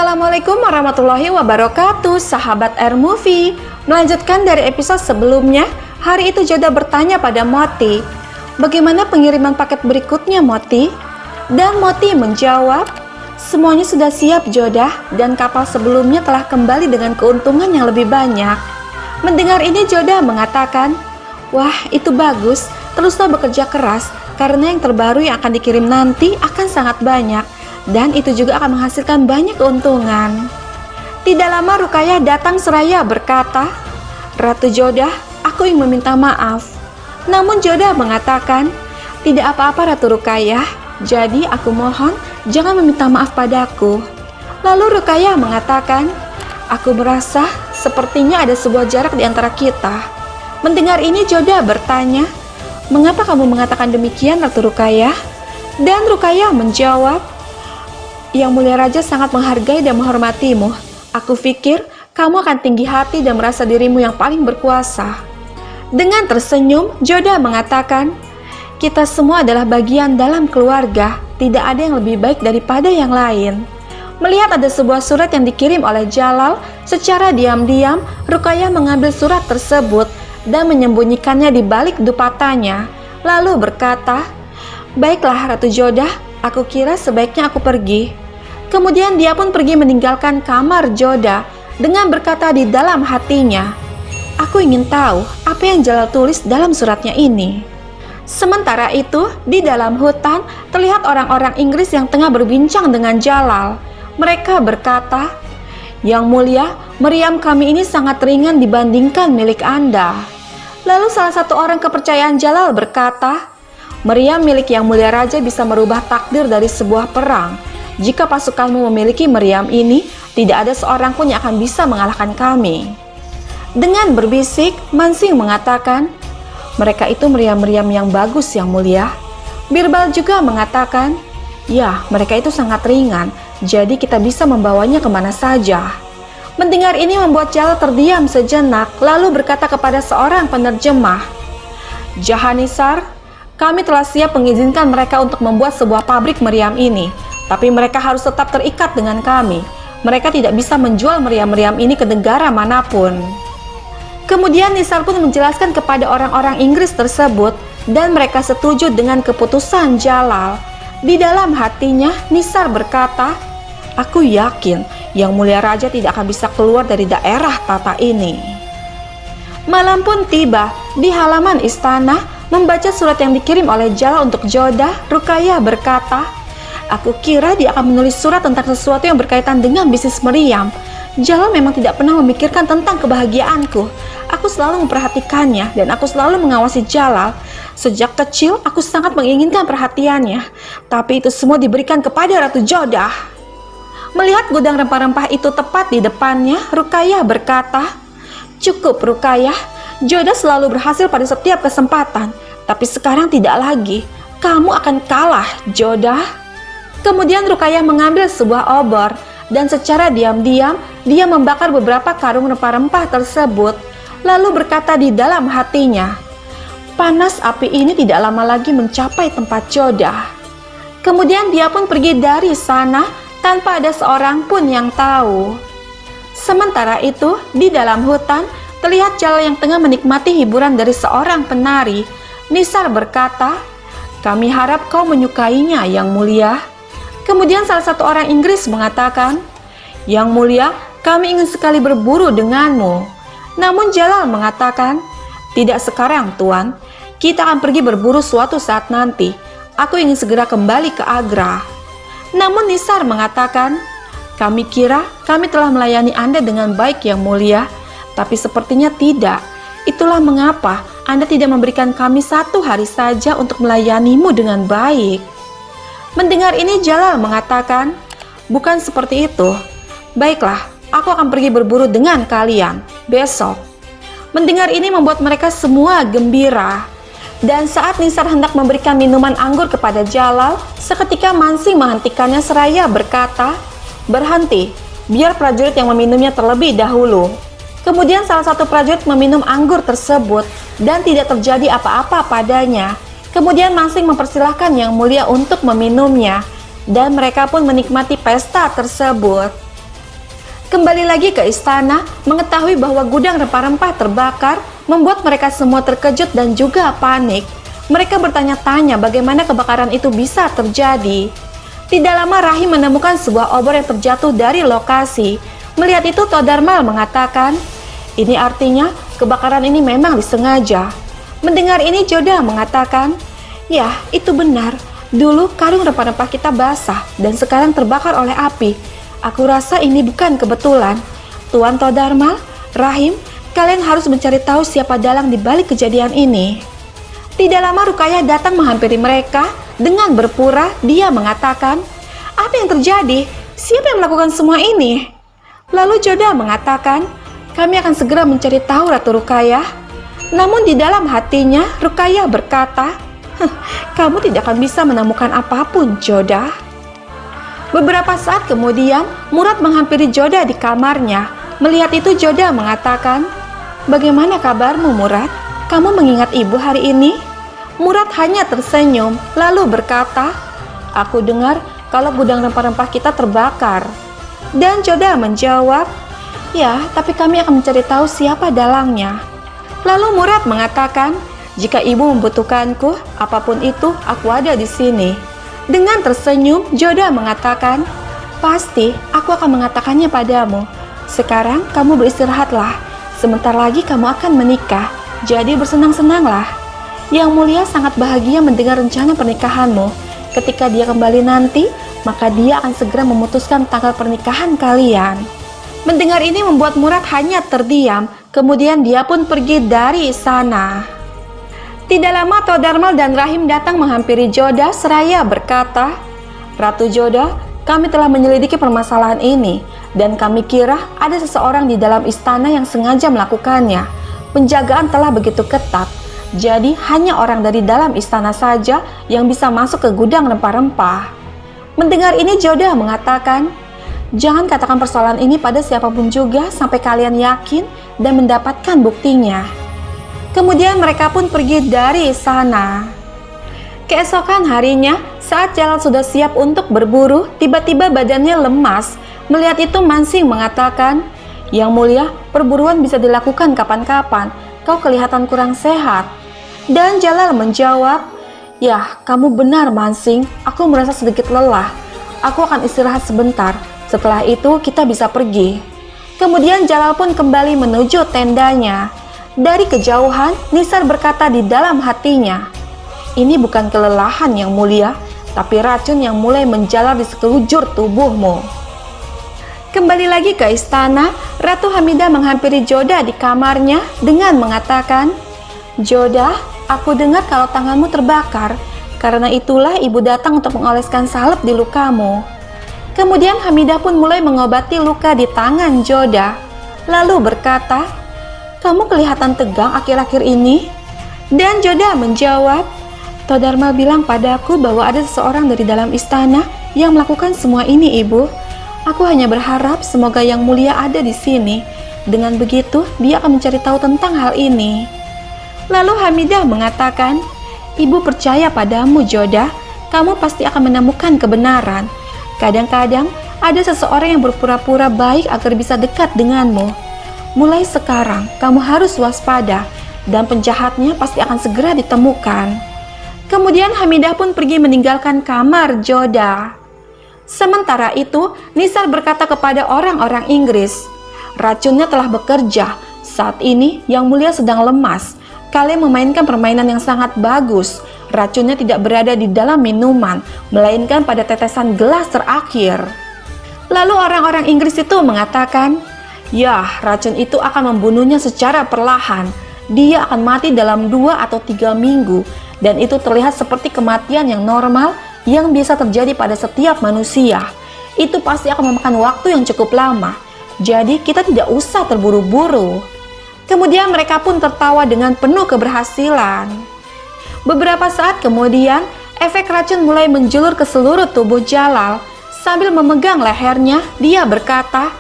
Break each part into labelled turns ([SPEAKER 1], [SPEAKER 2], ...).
[SPEAKER 1] Assalamualaikum warahmatullahi wabarakatuh, sahabat Air Movie. Melanjutkan dari episode sebelumnya, hari itu Joda bertanya pada Moti, bagaimana pengiriman paket berikutnya, Moti? Dan Moti menjawab, semuanya sudah siap, Joda, dan kapal sebelumnya telah kembali dengan keuntungan yang lebih banyak. Mendengar ini Joda mengatakan, wah, itu bagus, teruslah bekerja keras, karena yang terbaru yang akan dikirim nanti akan sangat banyak. Dan itu juga akan menghasilkan banyak keuntungan. Tidak lama Rukayah datang seraya berkata, Ratu Joda, aku ingin meminta maaf. Namun Joda mengatakan, tidak apa-apa Ratu Rukayah, jadi aku mohon jangan meminta maaf padaku. Lalu Rukayah mengatakan, aku merasa sepertinya ada sebuah jarak di antara kita. Mendengar ini Joda bertanya, mengapa kamu mengatakan demikian Ratu Rukayah? Dan Rukayah menjawab, Yang Mulia Raja sangat menghargai dan menghormatimu. Aku pikir kamu akan tinggi hati dan merasa dirimu yang paling berkuasa. Dengan tersenyum, Joda mengatakan, kita semua adalah bagian dalam keluarga. Tidak ada yang lebih baik daripada yang lain. Melihat ada sebuah surat yang dikirim oleh Jalal, secara diam-diam Rukayah mengambil surat tersebut dan menyembunyikannya di balik dupatanya. Lalu berkata, baiklah Ratu Joda, aku kira sebaiknya aku pergi. Kemudian dia pun pergi meninggalkan kamar Joda dengan berkata di dalam hatinya, aku ingin tahu apa yang Jalal tulis dalam suratnya ini. Sementara itu, di dalam hutan terlihat orang-orang Inggris yang tengah berbincang dengan Jalal. Mereka berkata, Yang Mulia, meriam kami ini sangat ringan dibandingkan milik Anda. Lalu salah satu orang kepercayaan Jalal berkata, meriam milik Yang Mulia Raja bisa merubah takdir dari sebuah perang. Jika pasukanmu memiliki meriam ini, tidak ada seorang pun yang akan bisa mengalahkan kami. Dengan berbisik, Mansing mengatakan, mereka itu meriam-meriam yang bagus Yang Mulia. Birbal juga mengatakan, ya, mereka itu sangat ringan, jadi kita bisa membawanya kemana saja. Mendengar ini membuat Jalal terdiam sejenak, lalu berkata kepada seorang penerjemah, Jahanishar, kami telah siap mengizinkan mereka untuk membuat sebuah pabrik meriam ini. Tapi mereka harus tetap terikat dengan kami. Mereka tidak bisa menjual meriam-meriam ini ke negara manapun. Kemudian Nisar pun menjelaskan kepada orang-orang Inggris tersebut dan mereka setuju dengan keputusan Jalal. Di dalam hatinya Nisar berkata, aku yakin Yang Mulia Raja tidak akan bisa keluar dari daerah tata ini. Malam pun tiba. Di halaman istana, membaca surat yang dikirim oleh Jalal untuk Joda, Rukayah berkata, aku kira dia akan menulis surat tentang sesuatu yang berkaitan dengan bisnis meriam. Jalal memang tidak pernah memikirkan tentang kebahagiaanku. Aku selalu memperhatikannya dan aku selalu mengawasi Jalal. Sejak kecil aku sangat menginginkan perhatiannya. Tapi itu semua diberikan kepada Ratu Joda. Melihat gudang rempah-rempah itu tepat di depannya, Rukayah berkata, cukup Rukayah, Joda selalu berhasil pada setiap kesempatan. Tapi sekarang tidak lagi. Kamu akan kalah, Joda. Kemudian Rukayah mengambil sebuah obor dan secara diam-diam dia membakar beberapa karung rempah-rempah tersebut, lalu berkata di dalam hatinya, panas api ini tidak lama lagi mencapai tempat Joda. Kemudian dia pun pergi dari sana tanpa ada seorang pun yang tahu. Sementara itu, di dalam hutan terlihat Jalal yang tengah menikmati hiburan dari seorang penari. Nisar berkata, kami harap kau menyukainya Yang Mulia. Kemudian salah satu orang Inggris mengatakan, Yang Mulia, kami ingin sekali berburu denganmu. Namun Jalal mengatakan, tidak sekarang Tuan, kita akan pergi berburu suatu saat nanti. Aku ingin segera kembali ke Agra. Namun Nisar mengatakan, kami kira kami telah melayani Anda dengan baik Yang Mulia, tapi sepertinya tidak. Itulah mengapa Anda tidak memberikan kami 1 hari saja untuk melayanimu dengan baik. Mendengar ini Jalal mengatakan, bukan seperti itu. Baiklah, aku akan pergi berburu dengan kalian besok. Mendengar ini membuat mereka semua gembira. Dan saat Nisar hendak memberikan minuman anggur kepada Jalal, seketika Mansing menghentikannya seraya berkata, berhenti, biar prajurit yang meminumnya terlebih dahulu. Kemudian salah satu prajurit meminum anggur tersebut dan tidak terjadi apa-apa padanya. Kemudian Mansing mempersilahkan Yang Mulia untuk meminumnya dan mereka pun menikmati pesta tersebut. Kembali lagi ke istana, mengetahui bahwa gudang rempah-rempah terbakar membuat mereka semua terkejut dan juga panik. Mereka bertanya-tanya bagaimana kebakaran itu bisa terjadi. Tidak lama Rahim menemukan sebuah obor yang terjatuh dari lokasi. Melihat itu Toddarmal mengatakan, "Ini artinya kebakaran ini memang disengaja." Mendengar ini Joda mengatakan, "Ya, itu benar. Dulu karung rempah-rempah kita basah dan sekarang terbakar oleh api. Aku rasa ini bukan kebetulan. Tuan Toddarmal, Rahim, kalian harus mencari tahu siapa dalang di balik kejadian ini." Tidak lama Ruqayyah datang menghampiri mereka. Dengan berpura, dia mengatakan, "Apa yang terjadi? Siapa yang melakukan semua ini?" Lalu Joda mengatakan, "Kami akan segera mencari tahu Ratu Ruqayyah." Namun di dalam hatinya, Ruqayyah berkata, "Kamu tidak akan bisa menemukan apapun, Joda." Beberapa saat kemudian, Murad menghampiri Joda di kamarnya. Melihat itu Joda mengatakan, "Bagaimana kabarmu, Murad? Kamu mengingat ibu hari ini?" Murad hanya tersenyum, lalu berkata, "Aku dengar kalau gudang rempah-rempah kita terbakar." Dan Joda menjawab, "Ya, tapi kami akan mencari tahu siapa dalangnya." Lalu Murad mengatakan, "Jika ibu membutuhkanku, apapun itu, aku ada di sini." Dengan tersenyum, Joda mengatakan, "Pasti, aku akan mengatakannya padamu. Sekarang kamu beristirahatlah. Sebentar lagi kamu akan menikah, jadi bersenang-senanglah." Yang Mulia sangat bahagia mendengar rencana pernikahanmu. Ketika dia kembali nanti, maka dia akan segera memutuskan tanggal pernikahan kalian. Mendengar ini membuat Murad hanya terdiam. Kemudian dia pun pergi dari sana. Tidak lama Toddarmal dan Rahim datang menghampiri Joda seraya berkata, "Ratu Joda, kami telah menyelidiki permasalahan ini dan kami kira ada seseorang di dalam istana yang sengaja melakukannya. Penjagaan telah begitu ketat, jadi hanya orang dari dalam istana saja yang bisa masuk ke gudang rempah-rempah." Mendengar ini Joda mengatakan, "Jangan katakan persoalan ini pada siapapun juga sampai kalian yakin dan mendapatkan buktinya." Kemudian mereka pun pergi dari sana. Keesokan harinya, saat Jalal sudah siap untuk berburu, tiba-tiba badannya lemas. Melihat itu Mansing mengatakan, "Yang Mulia, perburuan bisa dilakukan kapan-kapan. Kau kelihatan kurang sehat." Dan Jalal menjawab, "Ya, kamu benar Mansing. Aku merasa sedikit lelah. Aku akan istirahat sebentar. Setelah itu kita bisa pergi." Kemudian Jalal pun kembali menuju tendanya. Dari kejauhan, Nisar berkata di dalam hatinya, "Ini bukan kelelahan Yang Mulia, tapi racun yang mulai menjalar di sekujur tubuhmu." Kembali lagi ke istana, Ratu Hamidah menghampiri Joda di kamarnya dengan mengatakan, "Joda, aku dengar kalau tanganmu terbakar. Karena itulah ibu datang untuk mengoleskan salep di lukamu." Kemudian Hamidah pun mulai mengobati luka di tangan Joda. Lalu berkata, "Kamu kelihatan tegang akhir-akhir ini?" Dan Joda menjawab, "Toddarmal bilang padaku bahwa ada seseorang dari dalam istana yang melakukan semua ini, Ibu. Aku hanya berharap semoga Yang Mulia ada di sini. Dengan begitu, dia akan mencari tahu tentang hal ini." Lalu Hamidah mengatakan, "Ibu percaya padamu, Joda. Kamu pasti akan menemukan kebenaran. Kadang-kadang ada seseorang yang berpura-pura baik agar bisa dekat denganmu. Mulai sekarang, kamu harus waspada dan penjahatnya pasti akan segera ditemukan." Kemudian Hamidah pun pergi meninggalkan kamar Joda. Sementara itu, Nisar berkata kepada orang-orang Inggris, "Racunnya telah bekerja. Saat ini Yang Mulia sedang lemas. Kalian memainkan permainan yang sangat bagus. Racunnya tidak berada di dalam minuman, melainkan pada tetesan gelas terakhir." Lalu orang-orang Inggris itu mengatakan, "Ya, racun itu akan membunuhnya secara perlahan. Dia akan mati dalam 2 atau 3 minggu, dan itu terlihat seperti kematian yang normal yang biasa terjadi pada setiap manusia. Itu pasti akan memakan waktu yang cukup lama, jadi kita tidak usah terburu-buru." Kemudian mereka pun tertawa dengan penuh keberhasilan. Beberapa saat kemudian, efek racun mulai menjulur ke seluruh tubuh Jalal. Sambil memegang lehernya, dia berkata,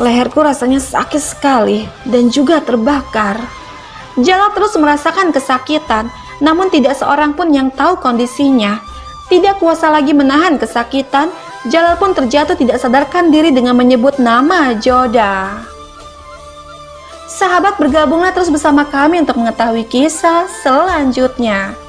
[SPEAKER 1] "Leherku rasanya sakit sekali dan juga terbakar." Jalal terus merasakan kesakitan, namun tidak seorang pun yang tahu kondisinya. Tidak kuasa lagi menahan kesakitan, Jalal pun terjatuh tidak sadarkan diri dengan menyebut nama Joda. Sahabat, bergabunglah terus bersama kami untuk mengetahui kisah selanjutnya.